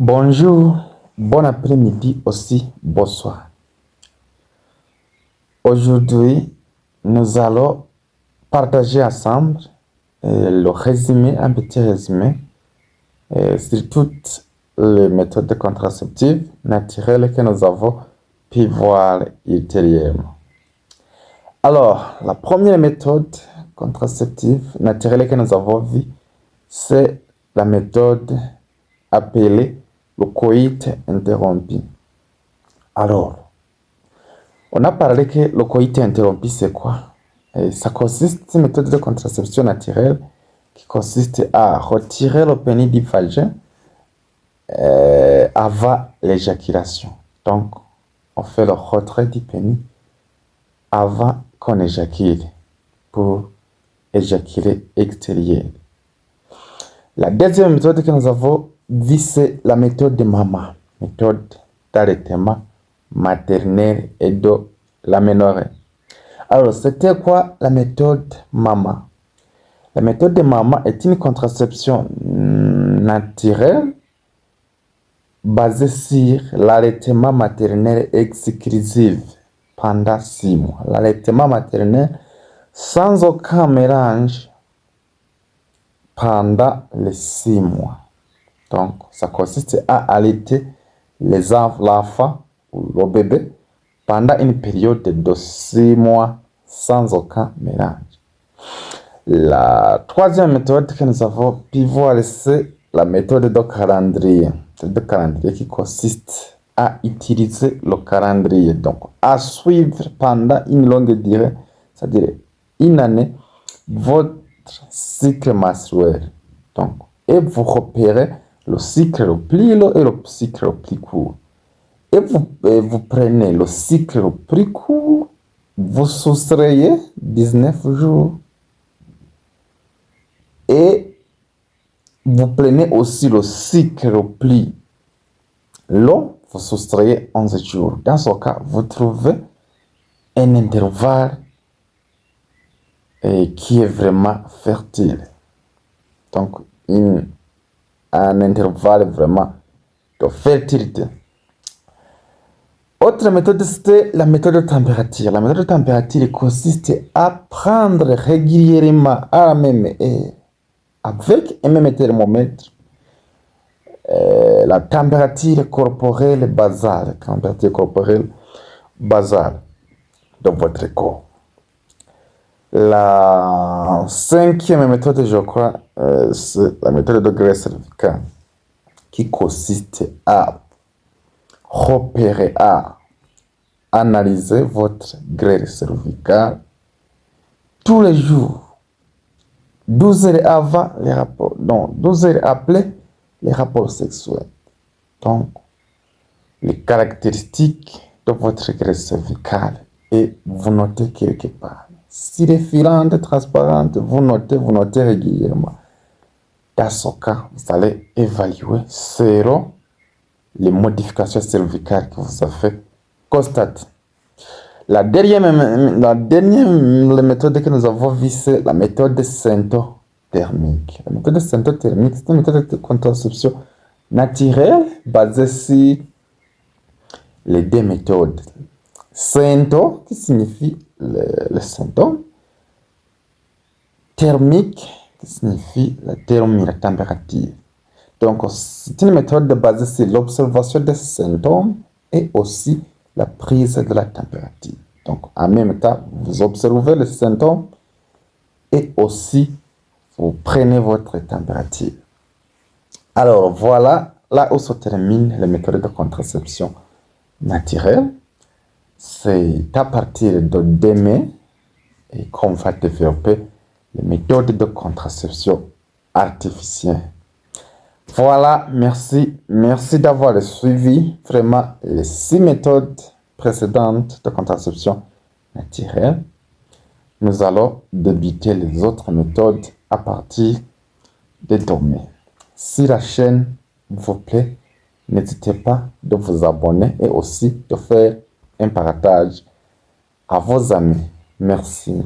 Bonjour, bon après-midi aussi, bonsoir. Aujourd'hui, nous allons partager ensemble le résumé, un petit résumé sur toutes les méthodes contraceptives naturelles que nous avons pu voir ultérieurement. Alors, la première méthode contraceptive naturelle que nous avons vue, c'est la méthode appelée le coït interrompu. Alors, on a parlé que le coït interrompu, c'est quoi? Ça consiste, c'est une méthode de contraception naturelle qui consiste à retirer le pénis du vagin avant l'éjaculation. Donc, on fait le retrait du pénis avant qu'on éjacule pour éjaculer extérieur. La deuxième méthode que nous avons vue, c'est la méthode de MAMA, méthode d'allaitement maternelle et de l'aménorrhée. Alors, c'était quoi la méthode MAMA? La méthode de MAMA est une contraception naturelle basée sur l'allaitement maternel exclusif pendant 6 mois. L'allaitement maternel sans aucun mélange pendant les 6 mois. Donc, ça consiste à allaiter l'enfant ou le bébé pendant une période de 6 mois sans aucun mélange. La troisième méthode que nous avons pu voir, c'est la méthode de calendrier. Le calendrier qui consiste à utiliser le calendrier, donc à suivre pendant une longue durée, c'est-à-dire une année, votre cycle menstruel. Donc, et vous repérez le cycle le plus long et le cycle le plus court. Et vous prenez le cycle le plus court, vous soustrayez 19 jours. Et vous prenez aussi le cycle le plus long, vous soustrayez 11 jours. Dans ce cas, vous trouvez un intervalle qui est vraiment fertile. Donc, un intervalle vraiment de fertilité. Autre méthode, c'était la méthode de température. La méthode de température consiste à prendre régulièrement à la même heure, avec un même thermomètre, la température corporelle basale, de votre corps. La cinquième méthode, je crois, c'est la méthode de greffe cervicale, qui consiste à repérer, à analyser votre greffe cervicale tous les jours, 12 heures avant les rapports, donc 12 heures après les rapports sexuels. Donc, les caractéristiques de votre greffe cervicale, et vous notez quelque part. Si les filantes transparentes, vous notez régulièrement. Dans ce cas, vous allez évaluer selon les modifications cervicales que vous avez constatées. La dernière méthode que nous avons vue, c'est la méthode syntothermique. La méthode syntothermique, c'est une méthode de contraception naturelle basée sur les deux méthodes. Synto, qui signifie le symptôme, thermique, qui signifie la température. Donc, c'est une méthode basée sur l'observation des symptômes et aussi la prise de la température. Donc, en même temps, vous observez les symptômes et aussi vous prenez votre température. Alors, voilà là où se termine les méthodes de contraception naturelle. C'est à partir de demain qu'on va développer les méthodes de contraception artificielle. Voilà, merci d'avoir suivi vraiment les 6 méthodes précédentes de contraception naturelle. Nous allons débuter les autres méthodes à partir de demain. Si la chaîne vous plaît, n'hésitez pas de vous abonner et aussi de faire un partage à vos amis. Merci.